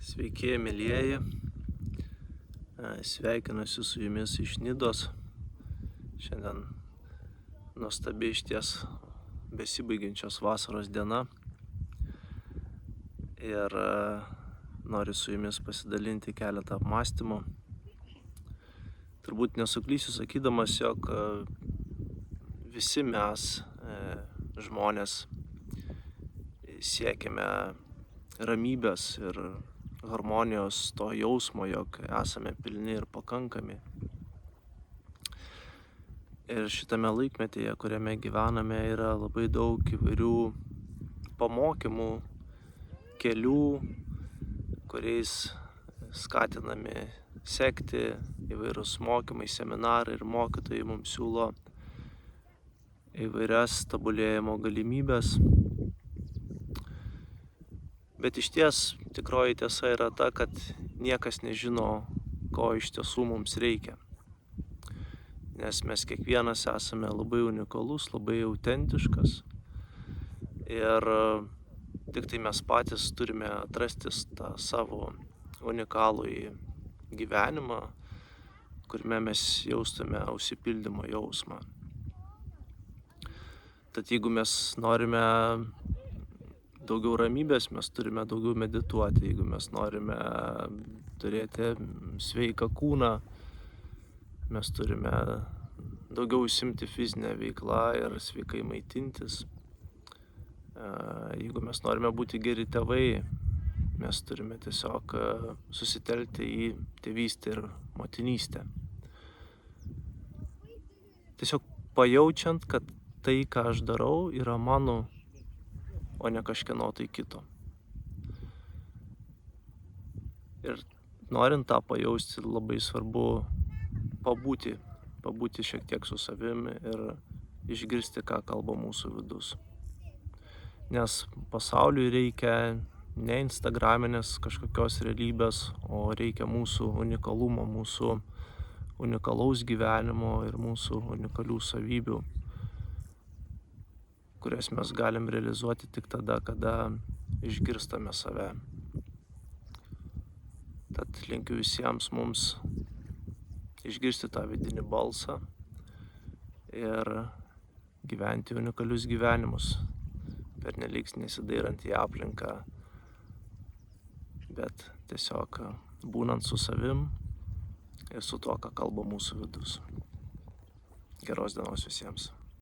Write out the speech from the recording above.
Sveiki, mielieji. Sveikinuosi su jumis iš Nidos. Šiandien nuostabi išties besibaigiančios vasaros diena. Ir noriu su jumis pasidalinti keletą apmąstymų. Turbūt nesuklysiu sakydamas, jog visi mes, žmonės, siekiame ramybės ir harmonijos, to jausmo, jog esame pilni ir pakankami. Ir šitame laikmetyje, kuriame gyvename, yra labai daug įvairių pamokymų, kelių, kuriais skatinami sekti, įvairūs mokymai, seminarai ir mokytojai mums siūlo įvairias tobulėjimo galimybės. Bet išties tikroji tiesa yra ta, kad niekas nežino, ko iš tiesų mums reikia. Nes mes kiekvienas esame labai unikalus, labai autentiškas. Ir tik tai mes patys turime atrasti tą savo unikalųjį gyvenimą, kuriame mes jaustume užsipildymo jausmą. Tad jeigu mes norime daugiau ramybės, mes turime daugiau medituoti. Jeigu mes norime turėti sveiką kūną, mes turime daugiau užsiimti fizinę veiklą ir sveikai maitintis. Jeigu mes norime būti geri tėvai, mes turime tiesiog susitelkti į tėvystę ir motinystę. Tiesiog pajaučiant, kad tai, ką aš darau, yra mano, o ne kažkieno tai kito. Ir norint tą pajausti, labai svarbu pabūti šiek tiek su savimi ir išgirsti, ką kalba mūsų vidus. Nes pasauliui reikia ne instagraminės kažkokios realybės, o reikia mūsų unikalumo, mūsų unikalaus gyvenimo ir mūsų unikalių savybių, kurias mes galim realizuoti tik tada, kada išgirstame save. Tad linkiu visiems mums išgirsti tą vidinį balsą ir gyventi unikalius gyvenimus, pernelyg nesidairant į aplinką, bet tiesiog būnant su savim ir su tuo, ką kalba mūsų vidus. Geros dienos visiems.